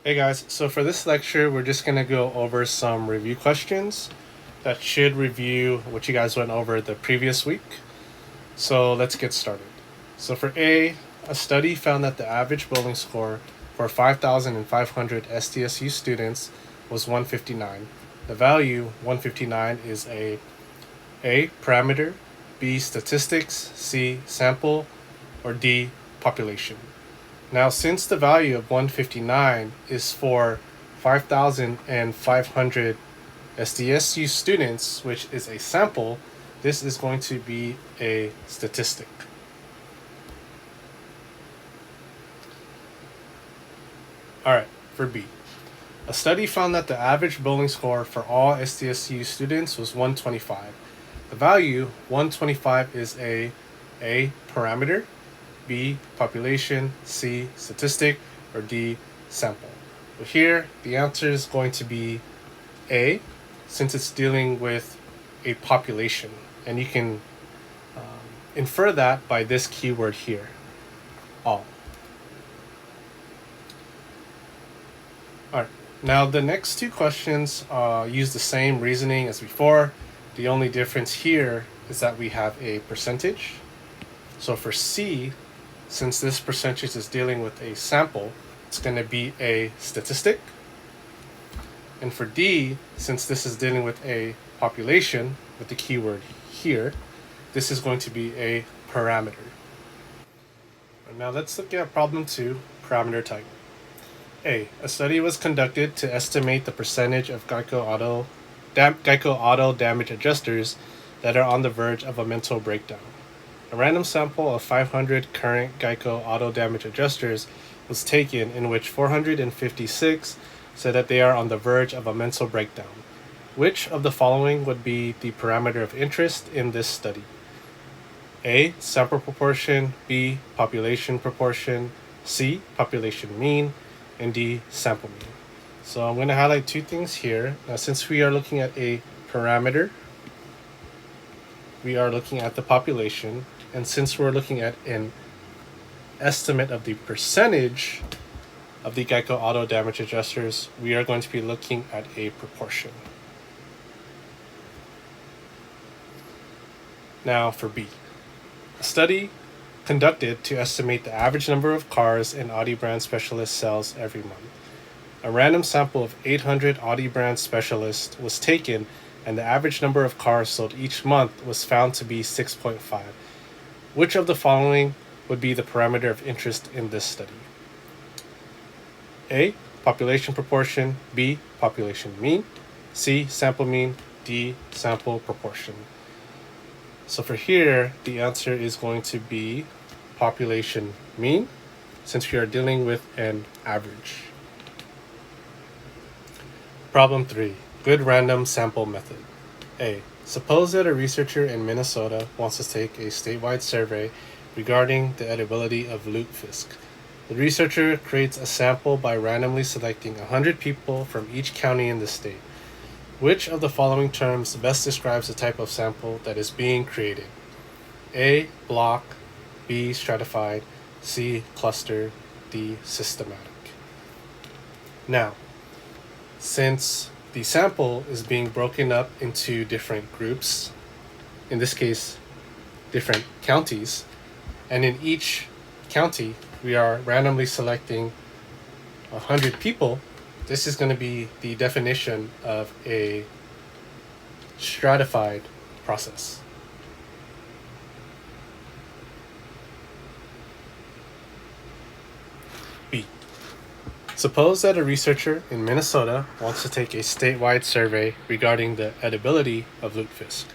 Hey guys, so for this lecture, we're just going to go over some review questions that should review what you guys went over the previous week. So let's get started. So for a study found that the average building score for 5,500 SDSU students was 159. The value 159 is A parameter, B statistics, C sample, or D population. Now, since the value of 159 is for 5,500 SDSU students, which is a sample, this is going to be a statistic. All right, for B. A study found that the average building score for all SDSU students was 125. The value 125 is A parameter, B population, C statistic, or D sample. But here the answer is going to be A, since it's dealing with a population, and you can infer that by this keyword here, all. All right. Now the next two questions use the same reasoning as before. The only difference here is that we have a percentage. So for C, since this percentage is dealing with a sample, it's going to be a statistic. And for D, since this is dealing with a population, with the keyword here, this is going to be a parameter. Now let's look at problem 2, parameter type. A study was conducted to estimate the percentage of Geico Auto damage adjusters that are on the verge of a mental breakdown. A random sample of 500 current Geico auto damage adjusters was taken, in which 456 said that they are on the verge of a mental breakdown. Which of the following would be the parameter of interest in this study? A. Sample proportion, B. Population proportion, C. Population mean, and D. Sample mean. So I'm going to highlight two things here. Now, since we are looking at a parameter, we are looking at the population. And since we're looking at an estimate of the percentage of the Geico auto damage adjusters, we are going to be looking at a proportion. Now for B. A study conducted to estimate the average number of cars an Audi brand specialist sells every month. A random sample of 800 Audi brand specialists was taken, and the average number of cars sold each month was found to be 6.5. Which of the following would be the parameter of interest in this study? A. Population proportion, B. Population mean, C. Sample mean, D. Sample proportion. So for here, the answer is going to be population mean, since we are dealing with an average. Problem 3. Good random sample method. A. Suppose that a researcher in Minnesota wants to take a statewide survey regarding the edibility of lutefisk. The researcher creates a sample by randomly selecting 100 people from each county in the state. Which of the following terms best describes the type of sample that is being created? A. Block, B. Stratified, C. Cluster, D. Systematic. Now, since the sample is being broken up into different groups, in this case, different counties, and in each county, we are randomly selecting 100 people, this is going to be the definition of a stratified process. B. Suppose that a researcher in Minnesota wants to take a statewide survey regarding the edibility of lutefisk.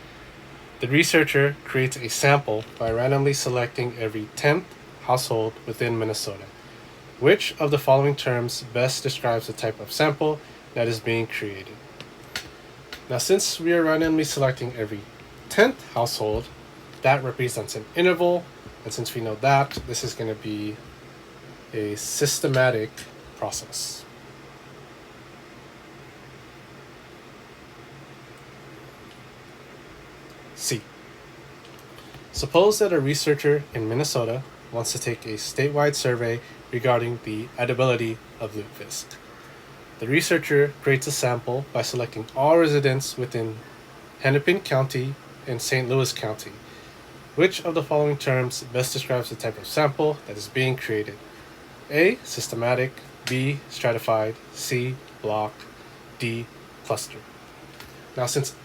The researcher creates a sample by randomly selecting every 10th household within Minnesota. Which of the following terms best describes the type of sample that is being created? Now, since we are randomly selecting every 10th household, that represents an interval, and since we know that, this is going to be a systematic process. C. Suppose that a researcher in Minnesota wants to take a statewide survey regarding the edibility of lutefisk. The researcher creates a sample by selecting all residents within Hennepin County and St. Louis County. Which of the following terms best describes the type of sample that is being created? A. Systematic. B. Stratified. C. Block. D. Cluster. Since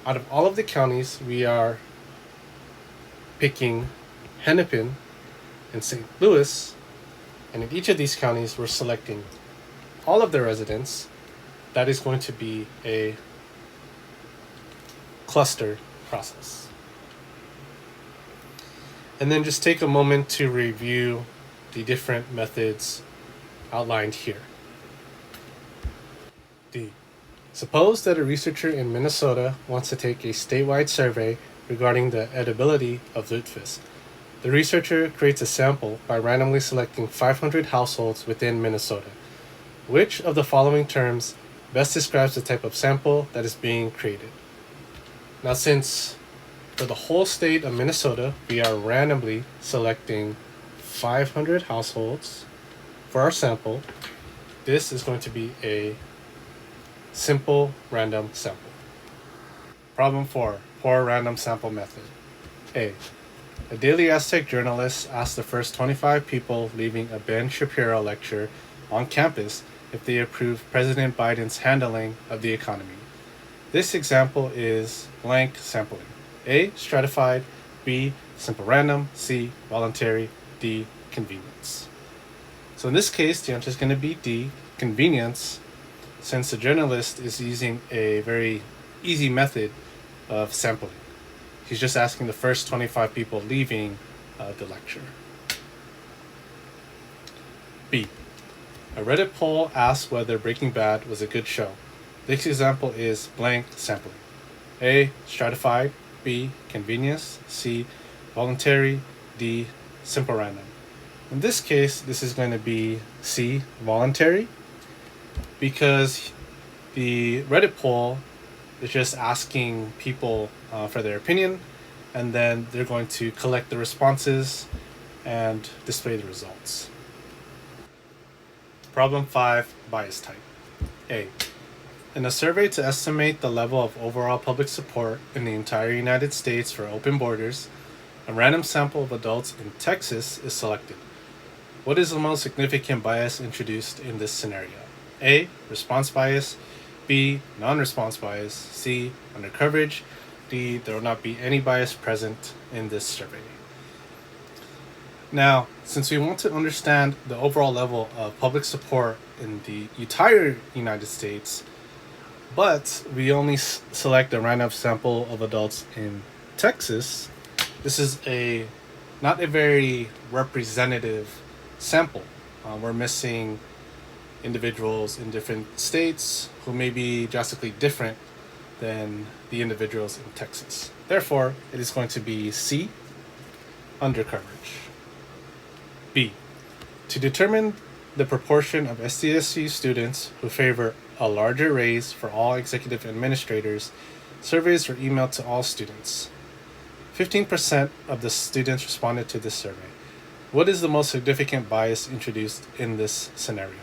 out of all of the counties we are picking Hennepin and St. Louis, and in each of these counties we're selecting all of the residents, that is going to be a cluster process. And then just take a moment to review the different methods outlined here. D. Suppose that a researcher in Minnesota wants to take a statewide survey regarding the edibility of lutefisk. The researcher creates a sample by randomly selecting 500 households within Minnesota. Which of the following terms best describes the type of sample that is being created? Now, since for the whole state of Minnesota, we are randomly selecting 500 households for our sample, this is going to be a simple random sample. Problem 4, poor random sample method. A. A Daily Aztec journalist asked the first 25 people leaving a Ben Shapiro lecture on campus if they approve President Biden's handling of the economy. This example is blank sampling. A. Stratified. B. Simple random. C. Voluntary. D. Convenience. So in this case, the answer is going to be D. Convenience, since the journalist is using a very easy method of sampling. He's just asking the first 25 people leaving the lecture. B. A Reddit poll asked whether Breaking Bad was a good show. This example is blank sampling. A. Stratified. B. Convenience. C. Voluntary. D. Simple random. In this case, this is going to be C. Voluntary, because the Reddit poll is just asking people for their opinion, and then they're going to collect the responses and display the results. Problem 5, bias type. A. In a survey to estimate the level of overall public support in the entire United States for open borders, a random sample of adults in Texas is selected. What is the most significant bias introduced in this scenario? A. Response bias. B. Non-response bias. C. Undercoverage. D. There will not be any bias present in this survey. Now, since we want to understand the overall level of public support in the entire United States, but we only select a random sample of adults in Texas, this is not a very representative sample. We're missing individuals in different states who may be drastically different than the individuals in Texas. Therefore, it is going to be C, undercoverage. B, to determine the proportion of SDSU students who favor a larger raise for all executive administrators, surveys were emailed to all students. 15% of the students responded to this survey. What is the most significant bias introduced in this scenario?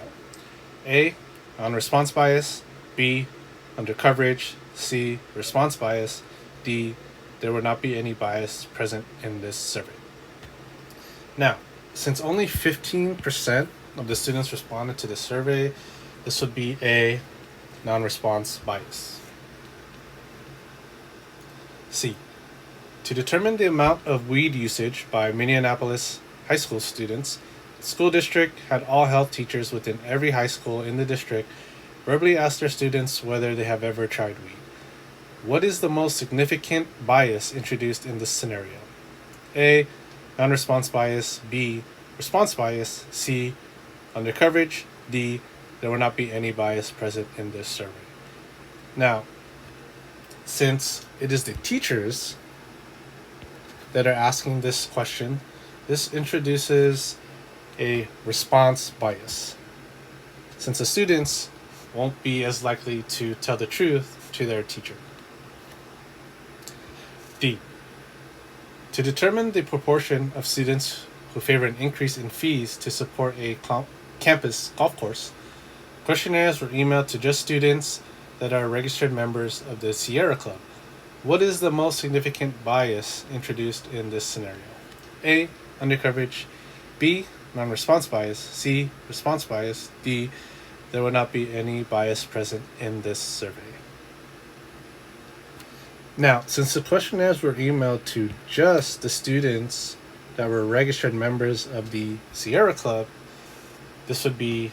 A, non-response bias. B, undercoverage. C, response bias. D, there would not be any bias present in this survey. Now, since only 15% of the students responded to this survey, this would be a non-response bias. C, to determine the amount of weed usage by Minneapolis high school students, the school district had all health teachers within every high school in the district verbally ask their students whether they have ever tried weed. What is the most significant bias introduced in this scenario? A, non-response bias. B, response bias. C, undercoverage. D, there will not be any bias present in this survey. Now, since it is the teachers that are asking this question, this introduces a response bias, since the students won't be as likely to tell the truth to their teacher. D, to determine the proportion of students who favor an increase in fees to support a campus golf course, questionnaires were emailed to just students that are registered members of the Sierra Club. What is the most significant bias introduced in this scenario? A. Undercoverage. B. Non-response bias. C. Response bias. D. There will not be any bias present in this survey. Now, since the questionnaires were emailed to just the students that were registered members of the Sierra Club, this would be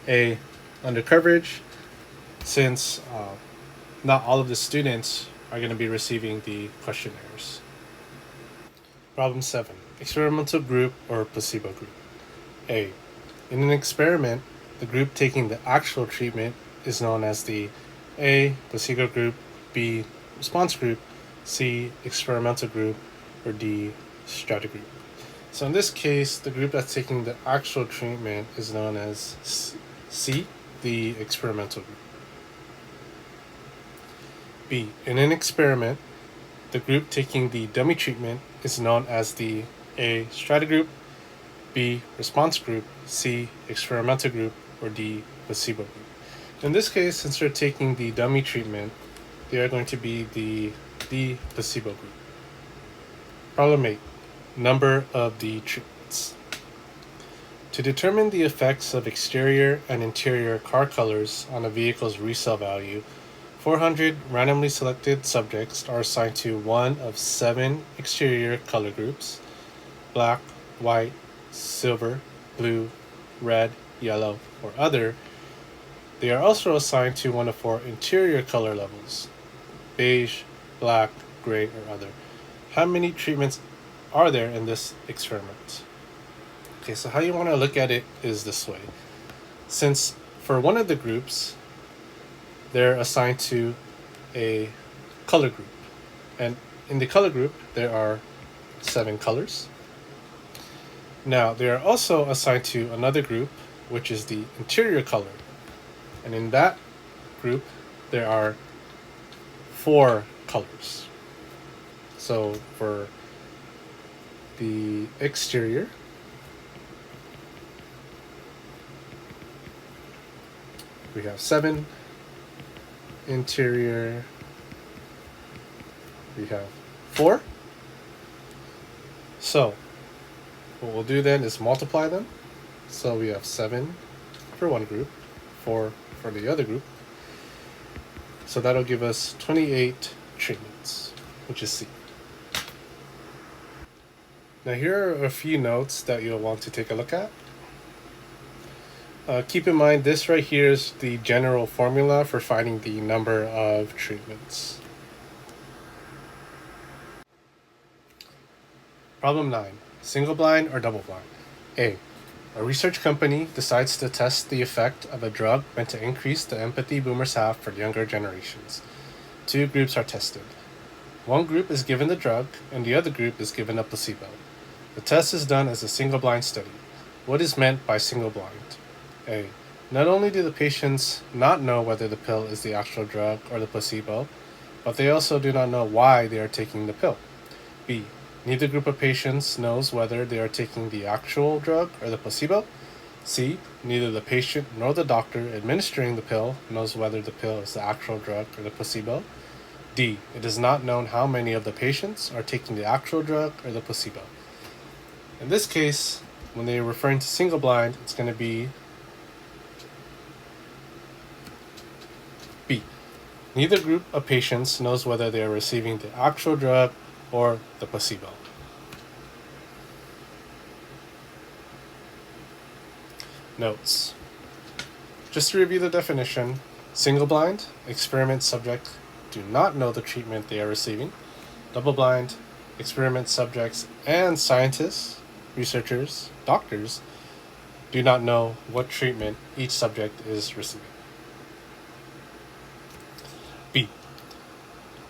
A. Undercoverage, since not all of the students are going to be receiving the questionnaires. Problem 7. Experimental group or placebo group. A. In an experiment, the group taking the actual treatment is known as the A. Placebo group, B. Response group, C. Experimental group, or D. Strata group. So in this case, the group that's taking the actual treatment is known as C. The experimental group. B. In an experiment, the group taking the dummy treatment is known as the A. Strata group, B. Response group, C. Experimental group, or D. Placebo group. In this case, since they're taking the dummy treatment, they are going to be the placebo group. Problem 8. Number of the treatments. To determine the effects of exterior and interior car colors on a vehicle's resale value, 400 randomly selected subjects are assigned to one of 7 exterior color groups: black, white, silver, blue, red, yellow, or other. They are also assigned to one of 4 interior color levels: beige, black, gray, or other. How many treatments are there in this experiment? Okay, so how you want to look at it is this way. Since for one of the groups, they're assigned to a color group. And in the color group, there are 7 colors. Now, they are also assigned to another group, which is the interior color. And in that group, there are 4 colors. So for the exterior, we have 7. Interior, we have 4. So what we'll do then is multiply them. So we have 7 for one group, 4 for the other group. So that'll give us 28 treatments, which is C. Now here are a few notes that you'll want to take a look at. Keep in mind, this right here is the general formula for finding the number of treatments. Problem 9. Single blind or double blind? A. A research company decides to test the effect of a drug meant to increase the empathy boomers have for younger generations. 2 groups are tested. One group is given the drug, and the other group is given a placebo. The test is done as a single blind study. What is meant by single blind? A. Not only do the patients not know whether the pill is the actual drug or the placebo, but they also do not know why they are taking the pill. B. Neither group of patients knows whether they are taking the actual drug or the placebo. C. Neither the patient nor the doctor administering the pill knows whether the pill is the actual drug or the placebo. D. It is not known how many of the patients are taking the actual drug or the placebo. In this case, when they're referring to single blind, it's going to be B. Neither group of patients knows whether they are receiving the actual drug or the placebo. Notes. Just to review the definition, single blind, experiment subjects do not know the treatment they are receiving. Double blind, experiment subjects and scientists, researchers, doctors do not know what treatment each subject is receiving. B.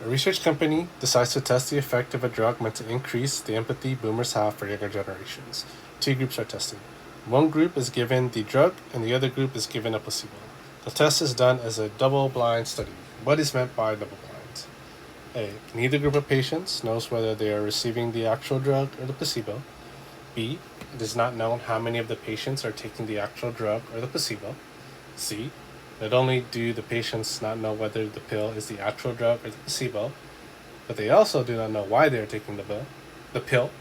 A research company decides to test the effect of a drug meant to increase the empathy boomers have for younger generations. 2 groups are tested. One group is given the drug and the other group is given a placebo. The test is done as a double-blind study. What is meant by double-blind? A. Neither group of patients knows whether they are receiving the actual drug or the placebo. B. It is not known how many of the patients are taking the actual drug or the placebo. C, not only do the patients not know whether the pill is the actual drug or the placebo, but they also do not know why they are taking the pill.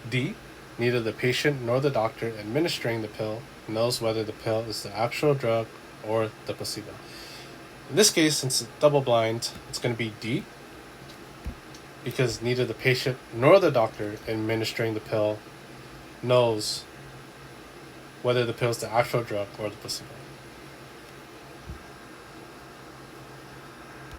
D, neither the patient nor the doctor administering the pill knows whether the pill is the actual drug or the placebo. In this case, since it's double blind, it's going to be D, because neither the patient nor the doctor administering the pill knows whether the pill is the actual drug or the placebo.